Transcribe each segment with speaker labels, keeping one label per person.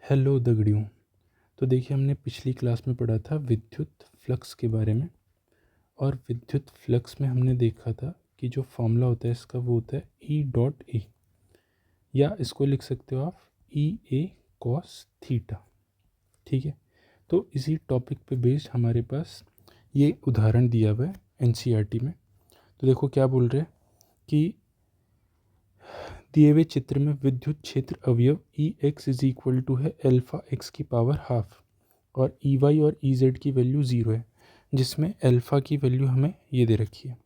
Speaker 1: Hello दगड़ियों। तो देखिए, हमने पिछली क्लास में पढ़ा था विद्युत फ्लक्स के बारे में। और विद्युत फ्लक्स में हमने देखा था कि जो फॉर्मूला होता है इसका वो होता है ई डॉट ए, या इसको लिख सकते हो आप ई ए कॉस थीटा। ठीक है, तो इसी टॉपिक पे बेस्ड हमारे पास ये उदाहरण दिया हुआ है एनसीईआरटी में। तो देखो क्या बोल रहे हैं कि दिए हुए चित्र में विद्युत क्षेत्र अवयव ई एक्स इज इक्वल टू है अल्फा एक्स की पावर हाफ, और ई वाई और ई जेड की वैल्यू ज़ीरो है, जिसमें अल्फ़ा की वैल्यू हमें ये दे रखी है।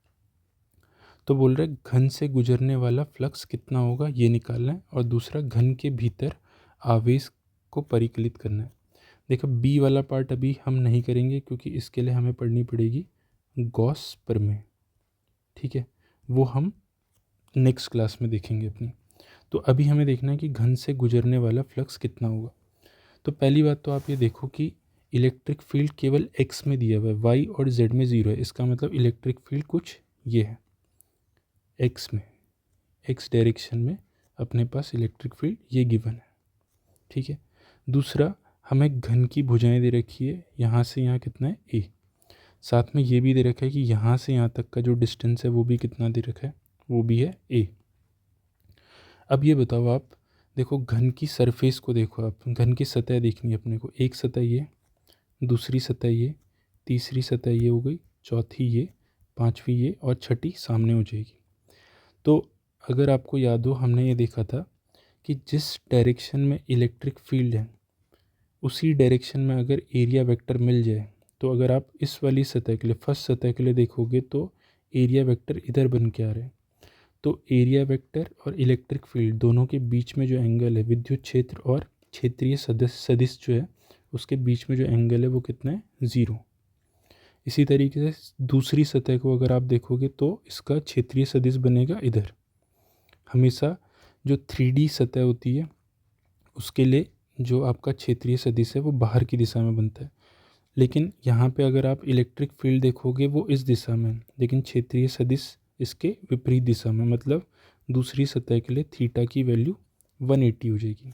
Speaker 1: तो बोल रहे घन से गुजरने वाला फ्लक्स कितना होगा ये निकालना है, और दूसरा घन के भीतर आवेश को परिकलित करना है। देखो बी वाला पार्ट अभी हम नहीं करेंगे क्योंकि इसके लिए हमें पढ़नी पड़ेगी गॉस प्रमेय। ठीक है, वो हम नेक्स्ट क्लास में देखेंगे अपनी। तो अभी हमें देखना है कि घन से गुजरने वाला फ्लक्स कितना होगा। तो पहली बात तो आप ये देखो कि इलेक्ट्रिक फील्ड केवल एक्स में दिया हुआ है, वाई और जेड में ज़ीरो है। इसका मतलब इलेक्ट्रिक फील्ड कुछ ये है, एक्स में, एक्स डायरेक्शन में अपने पास इलेक्ट्रिक फील्ड ये गिवन है। ठीक है, दूसरा हमें घन की भुजाएं दे रखी है, यहाँ से यहाँ कितना है ए। साथ में ये भी दे रखा है कि यहाँ से यहाँ तक का जो डिस्टेंस है वो भी कितना दे रखा है, वो भी है ए। अब ये बताओ आप, देखो घन की सरफेस को देखो, आप घन की सतह देखनी है अपने को। एक सतह ये, दूसरी सतह ये, तीसरी सतह ये हो गई, चौथी ये, पांचवी ये, और छठी सामने हो जाएगी। तो अगर आपको याद हो, हमने ये देखा था कि जिस डायरेक्शन में इलेक्ट्रिक फील्ड है उसी डायरेक्शन में अगर एरिया वेक्टर मिल जाए, तो अगर आप इस वाली सतह के लिए, फर्स्ट सतह के लिए देखोगे तो एरिया वेक्टर इधर बन के आ रहे हैं। तो एरिया वेक्टर और इलेक्ट्रिक फील्ड दोनों के बीच में जो एंगल है, विद्युत क्षेत्र और क्षेत्रीय सदिश जो है उसके बीच में जो एंगल है वो कितना है, ज़ीरो। इसी तरीके से दूसरी सतह को अगर आप देखोगे तो इसका क्षेत्रीय सदिश बनेगा इधर। हमेशा जो 3D सतह होती है उसके लिए जो आपका क्षेत्रीय सदिश है वो बाहर की दिशा में बनता है, लेकिन यहाँ पे अगर आप इलेक्ट्रिक फील्ड देखोगे वो इस दिशा में, लेकिन क्षेत्रीय सदिश इसके विपरीत दिशा में। मतलब दूसरी सतह के लिए थीटा की वैल्यू 180 हो जाएगी।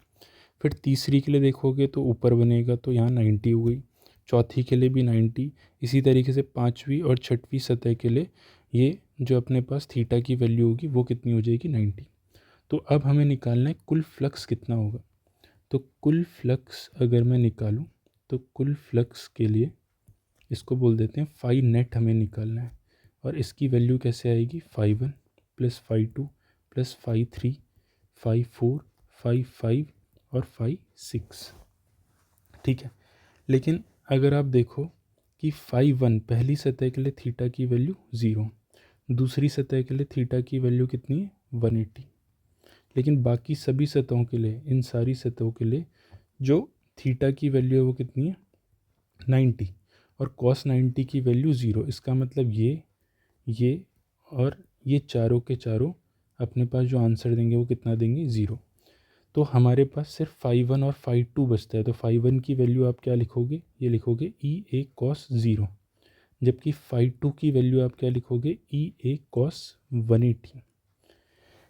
Speaker 1: फिर तीसरी के लिए देखोगे तो ऊपर बनेगा, तो यहाँ 90 हो गई। चौथी के लिए भी 90। इसी तरीके से पांचवी और छठवीं सतह के लिए ये जो अपने पास थीटा की वैल्यू होगी वो कितनी हो जाएगी, 90। तो अब हमें निकालना है कुल फ्लक्स कितना होगा। तो कुल फ्लक्स अगर मैं निकालूं तो कुल फ्लक्स के लिए इसको बोल देते हैं फाई नेट हमें निकालना है। और इसकी वैल्यू कैसे आएगी, φ1 प्लस φ2 प्लस φ3 φ4 φ5 और φ6। ठीक है, लेकिन अगर आप देखो कि φ1 पहली सतह के लिए थीटा की वैल्यू 0, दूसरी सतह के लिए थीटा की वैल्यू कितनी है, 180। लेकिन बाकी सभी सतहों के लिए, इन सारी सतहों के लिए जो थीटा की वैल्यू है वो कितनी है, 90, और cos 90 की वैल्यू 0। इसका मतलब ये और ये चारों के चारों अपने पास जो आंसर देंगे वो कितना देंगे, 0। तो हमारे पास सिर्फ φ1 और φ2 बचता है। तो φ1 की वैल्यू आप क्या लिखोगे, ये लिखोगे ई ए कॉस 0, जबकि φ2 की वैल्यू आप क्या लिखोगे, ई ए कॉस 180।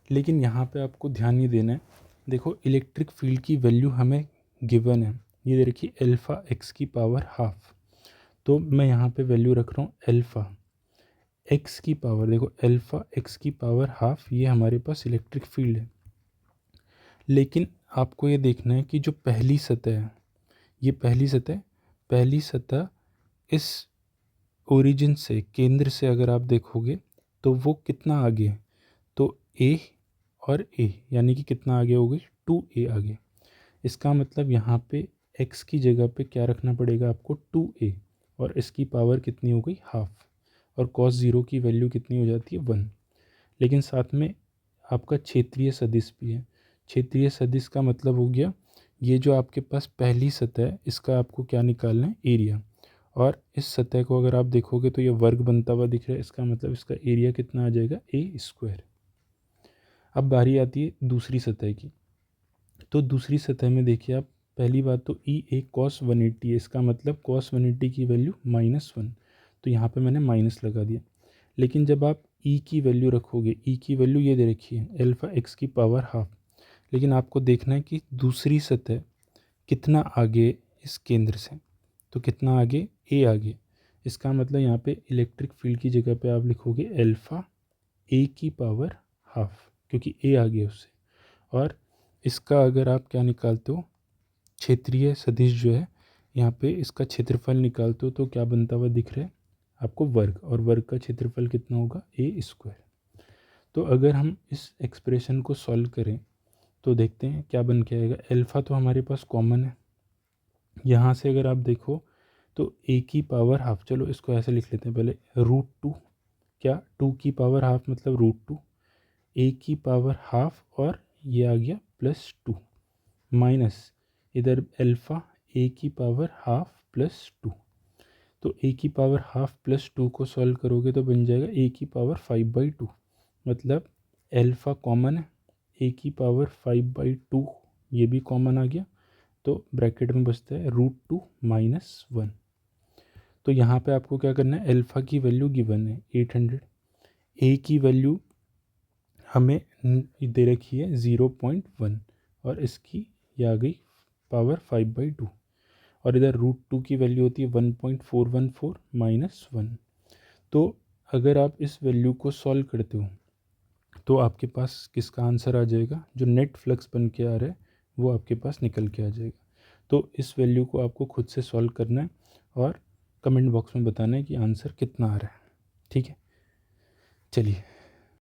Speaker 1: लेकिन यहाँ पे आपको ध्यान ये देना है, देखो इलेक्ट्रिक फील्ड की वैल्यू हमें गिवन है, ये दे रखी अल्फ़ा एक्स की पावर हाफ। तो मैं यहाँ पे वैल्यू रख रहा हूँ अल्फ़ा एक्स की पावर, देखो अल्फ़ा एक्स की पावर हाफ, ये हमारे पास इलेक्ट्रिक फील्ड है। लेकिन आपको ये देखना है कि जो पहली सतह है, ये पहली सतह इस ओरिजिन से, केंद्र से अगर आप देखोगे तो वो कितना आगे है, तो ए और ए, यानी कि कितना आगे हो गई, 2a आगे। इसका मतलब यहाँ पे x की जगह पे क्या रखना पड़ेगा आपको, 2a, और इसकी पावर कितनी हो गई, हाफ, और cos 0 की वैल्यू कितनी हो जाती है, 1। लेकिन साथ में आपका क्षेत्रीय सदिश भी है। क्षेत्रीय सदिश का मतलब हो गया ये जो आपके पास पहली सतह है इसका आपको क्या निकालना है, एरिया। और इस सतह को अगर आप देखोगे तो ये वर्ग बनता हुआ दिख रहा है, इसका मतलब इसका एरिया कितना आ जाएगा, a²। अब बारी आती है दूसरी सतह की। तो दूसरी सतह में देखिए आप, पहली बात तो ई ए कॉस 180 है, इसका मतलब cos 180 की वैल्यू -1, तो यहाँ पे मैंने माइनस लगा दिया। लेकिन जब आप ई की वैल्यू रखोगे, ई की वैल्यू ये दे रखी है अल्फ़ा एक्स की पावर हाफ, लेकिन आपको देखना है कि दूसरी सतह कितना आगे इस केंद्र से, तो कितना आगे, ए आगे। इसका मतलब यहाँ पे इलेक्ट्रिक फील्ड की जगह पे आप लिखोगे अल्फ़ा ए की पावर हाफ, क्योंकि ए आगे उससे। और इसका अगर आप क्या निकालते हो, क्षेत्रीय सदिश जो है यहाँ पे इसका क्षेत्रफल निकालते हो तो क्या बनता हुआ दिख रहा है आपको, वर्ग, और वर्ग का क्षेत्रफल कितना होगा, ए स्क्वायर। तो अगर हम इस एक्सप्रेशन को सॉल्व करें तो देखते हैं क्या बन के आएगा। अल्फ़ा तो हमारे पास कॉमन है, यहाँ से अगर आप देखो तो ए की पावर हाफ, चलो इसको ऐसे लिख लेते हैं पहले, √2, क्या 2 की पावर हाफ मतलब √2, ए की पावर हाफ और ये आ गया +2, माइनस इधर अल्फ़ा ए की पावर हाफ +2। तो ए की पावर हाफ +2 को सॉल्व करोगे तो बन जाएगा ए की पावर 5/2, मतलब अल्फ़ा कॉमन है, ए की पावर 5/2 ये भी कॉमन आ गया, तो ब्रैकेट में बचता है √2 - 1। तो यहाँ पे आपको क्या करना है, अल्फ़ा की वैल्यू गिवन है 800, ए की वैल्यू हमें दे रखी है 0.1, और इसकी ये आ गई पावर 5/2, और इधर √2 की वैल्यू होती है 1.414 - 1। तो अगर आप इस वैल्यू को सॉल्व करते हो तो आपके पास किसका आंसर आ जाएगा, जो नेट फ्लक्स बन के आ रहा है वो आपके पास निकल के आ जाएगा। तो इस वैल्यू को आपको खुद से सॉल्व करना है और कमेंट बॉक्स में बताना है कि आंसर कितना आ रहा है। ठीक है, चलिए